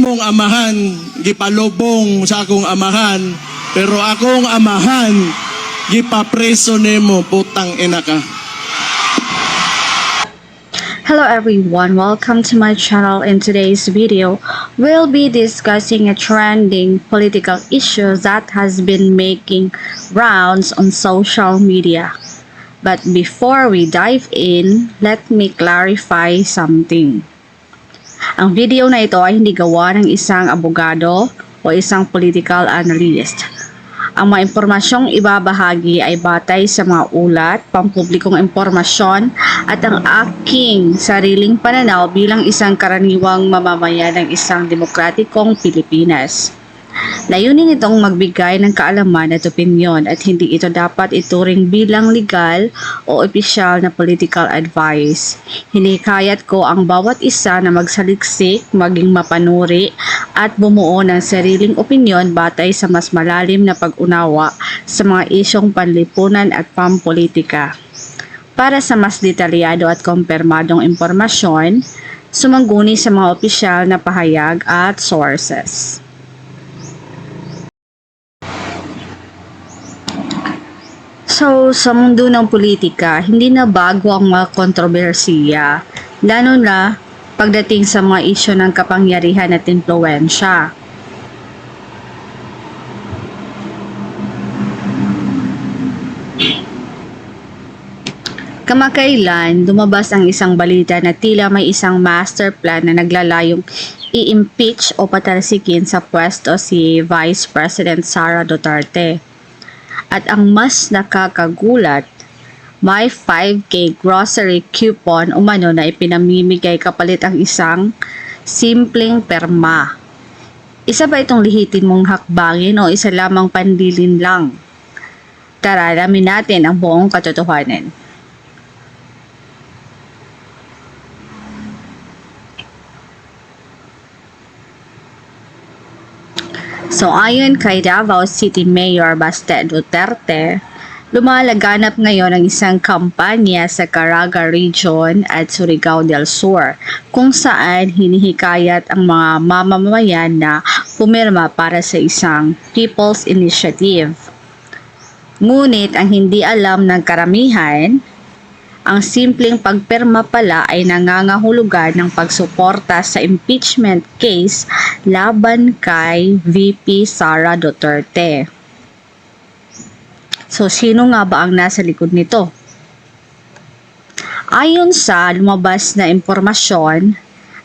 imong amahan gipalubong sa akong amahan, pero akong amahan gipapreso nimo, putang ina ka. Hello everyone, welcome to my channel. In today's video, we'll be discussing a trending political issue that has been making rounds on social media. But before we dive in, let me clarify something. Ang video na ito ay hindi gawa ng isang abogado o isang political analyst. Ang mga impormasyong ibabahagi ay batay sa mga ulat, pampublikong impormasyon at ang aking sariling pananaw bilang isang karaniwang mamamayan ng isang demokratikong Pilipinas. Layunin itong magbigay ng kaalaman at opinyon at hindi ito dapat ituring bilang legal o opisyal na political advice. Hinikayat ko ang bawat isa na magsaliksik, maging mapanuri at bumuo ng sariling opinyon batay sa mas malalim na pag-unawa sa mga isyong panlipunan at pampolitika. Para sa mas detalyado at kumpirmadong impormasyon, sumangguni sa mga opisyal na pahayag at sources. So, sa mundo ng politika, hindi na bago ang mga kontrobersiya, lalo na pagdating sa mga isyu ng kapangyarihan at impluwensya. Kamakailan, lumabas ang isang balita na tila may isang master plan na naglalayong i-impeach o patalsikin sa pwesto si Vice President Sara Duterte. At ang mas nakakagulat, may 5K grocery coupon umano na ipinamimigay kapalit ang isang simpleng perma. Isa ba itong lihitin mong hakbangin o isa lamang pandilin lang? Tara, alamin natin ang buong katotohanan. So ayon kay Davao City Mayor Baste Duterte, lumalaganap ngayon ang isang kampanya sa Caraga Region at Surigao del Sur kung saan hinihikayat ang mga mamamayan na pumirma para sa isang People's Initiative. Ngunit ang hindi alam ng karamihan, ang simpleng pagpirma pala ay nangangahulugan ng pagsuporta sa impeachment case laban kay VP Sara Duterte. So, sino nga ba ang nasa likod nito? Ayon sa lumabas na impormasyon,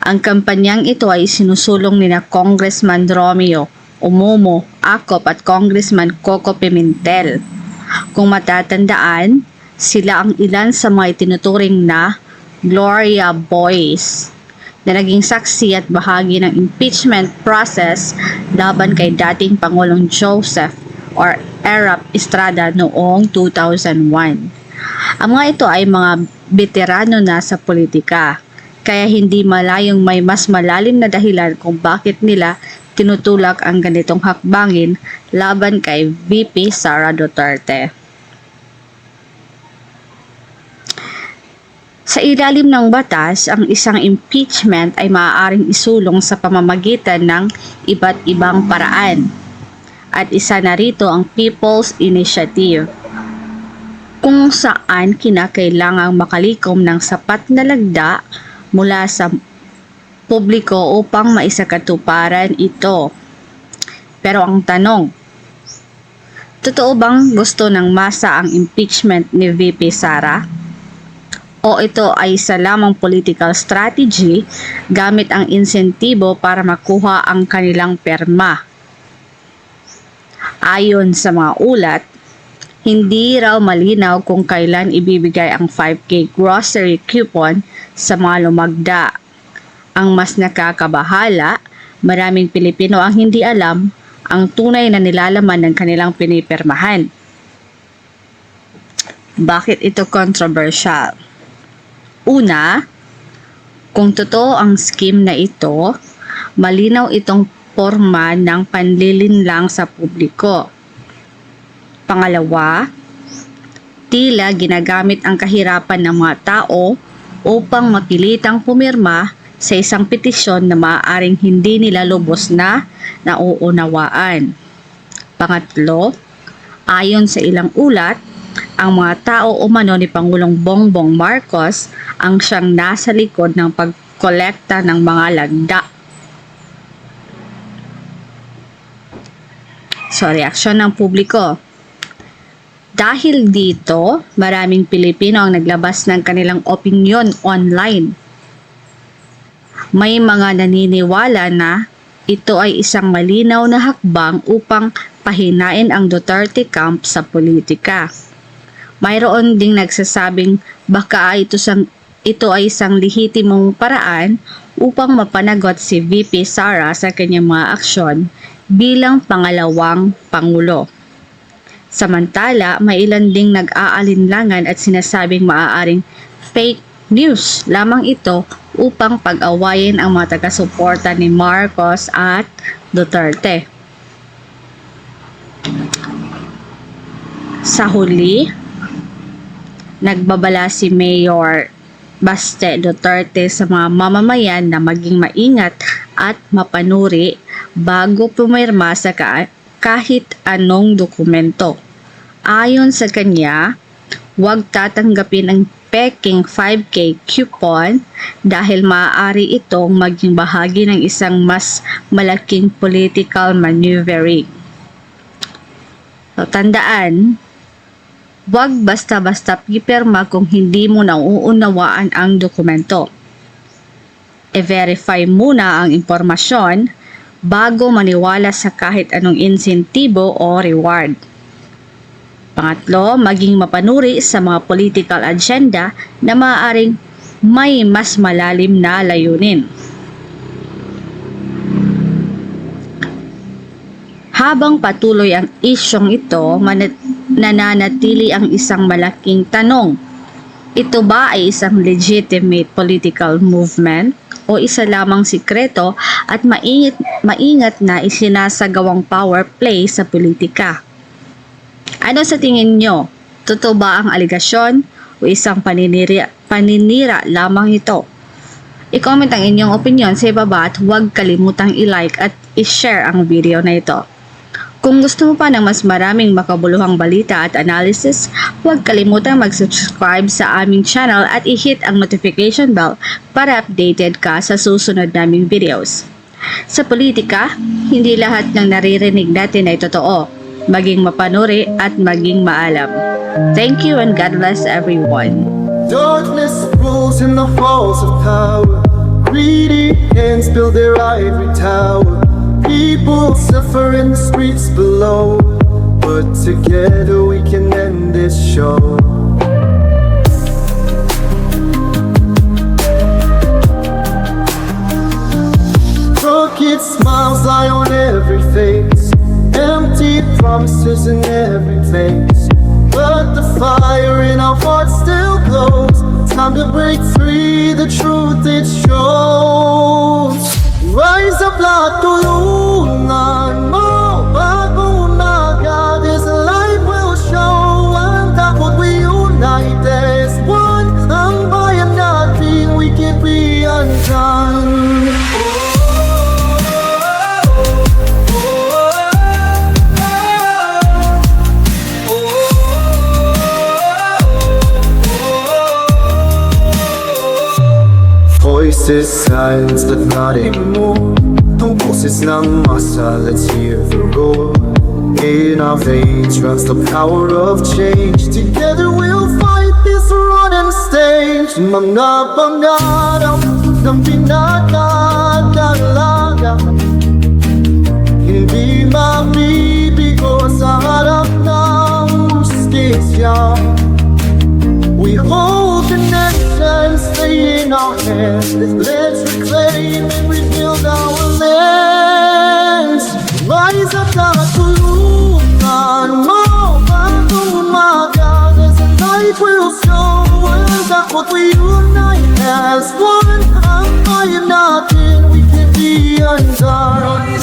ang kampanyang ito ay sinusulong nina Congressman Romeo Umumo Acop at Congressman Coco Pimentel. Kung matatandaan, sila ang ilan sa mga itinuturing na Gloria Boys na naging saksi at bahagi ng impeachment process laban kay dating Pangulong Joseph or Erap Estrada noong 2001. Ang mga ito ay mga veterano na sa politika, kaya hindi malayong may mas malalim na dahilan kung bakit nila tinutulak ang ganitong hakbangin laban kay VP Sara Duterte. Sa ilalim ng batas, ang isang impeachment ay maaaring isulong sa pamamagitan ng iba't ibang paraan. At isa na rito ang People's Initiative, kung saan kinakailangang makalikom ng sapat na lagda mula sa publiko upang maisakatuparan ito. Pero ang tanong, totoo bang gusto ng masa ang impeachment ni VP Sara? O ito ay isa lamang political strategy gamit ang insentibo para makuha ang kanilang perma? Ayon sa mga ulat, hindi raw malinaw kung kailan ibibigay ang 5K grocery coupon sa mga lumagda. Ang mas nakakabahala, maraming Pilipino ang hindi alam ang tunay na nilalaman ng kanilang pinipirmahan. Bakit ito controversial? Una, kung totoo ang scheme na ito, malinaw itong forma ng panlilinlang sa publiko. Pangalawa, tila ginagamit ang kahirapan ng mga tao upang mapilitang pumirma sa isang petisyon na maaaring hindi nila lubos na nauunawaan. Pangatlo, ayon sa ilang ulat, ang mga tao umano ni Pangulong Bongbong Marcos ang siyang nasa likod ng pagkolekta ng mga lagda. So, reaksyon ng publiko. Dahil dito, maraming Pilipino ang naglabas ng kanilang opinyon online. May mga naniniwala na ito ay isang malinaw na hakbang upang pahinain ang Duterte camp sa politika. Mayroon ding nagsasabing baka ito ay isang lehitimong paraan upang mapanagot si VP Sara sa kanyang mga aksyon bilang pangalawang Pangulo. Samantala, may ilan ding nag-aalinlangan at sinasabing maaaring fake news lamang ito upang pag-awayin ang mga taga-suporta ni Marcos at Duterte. Sa huli, nagbabala si Mayor Baste Duterte sa mga mamamayan na maging maingat at mapanuri bago pumirma sa kahit anong dokumento. Ayon sa kanya, huwag tatanggapin ang peking 5K coupon dahil maaari itong maging bahagi ng isang mas malaking political maneuvering. So, tandaan, huwag basta-basta pipirma kung hindi mo nauunawaan ang dokumento. I-verify muna ang impormasyon bago maniwala sa kahit anong insentibo o reward. Pangatlo, maging mapanuri sa mga political agenda na maaaring may mas malalim na layunin. Habang patuloy ang isyong ito, nananatili ang isang malaking tanong. Ito ba ay isang legitimate political movement o isa lamang sikreto at maingat na isinasagawang power play sa politika? Ano sa tingin nyo? Totoo ba ang aligasyon o isang paninira lamang ito? I-comment ang inyong opinion sa ibaba at huwag kalimutang i-like at i-share ang video na ito. Kung gusto mo pa ng mas maraming makabuluhang balita at analysis, huwag kalimutang mag-subscribe sa aming channel at i-hit ang notification bell para updated ka sa susunod naming videos. Sa politika, hindi lahat ng naririnig natin ay totoo. Maging mapanuri at maging maalam. Thank you and God bless everyone. Darkness rules in the halls of power. Greedy hands build their ivory tower. People suffer in the streets below, but together we can end this show. Crooked smiles lie on every face, empty promises in every place, but the fire in our hearts still glows. Time to break free, the truth it shows. Rise up, lahat tulungan mo. Bagong umaga, this light will show. Ang takot we unite as one. Ang bayan natin, we can be undone. Voices silence but not anymore. No voices ng masa, let's hear the roar. In our veins runs the power of change. Together we'll fight this rotten stage. Mga pangarap ng pinagdadalaga, hindi mabibigo sa harap ng justisya. We hold the nation, stay in our hands. Let's reclaim and rebuild our lands. Rise up, lahat tulungan mo. Bagong umaga, there's a light will show. Ang takot we unite as one. Ang bayan natin, we can be undone.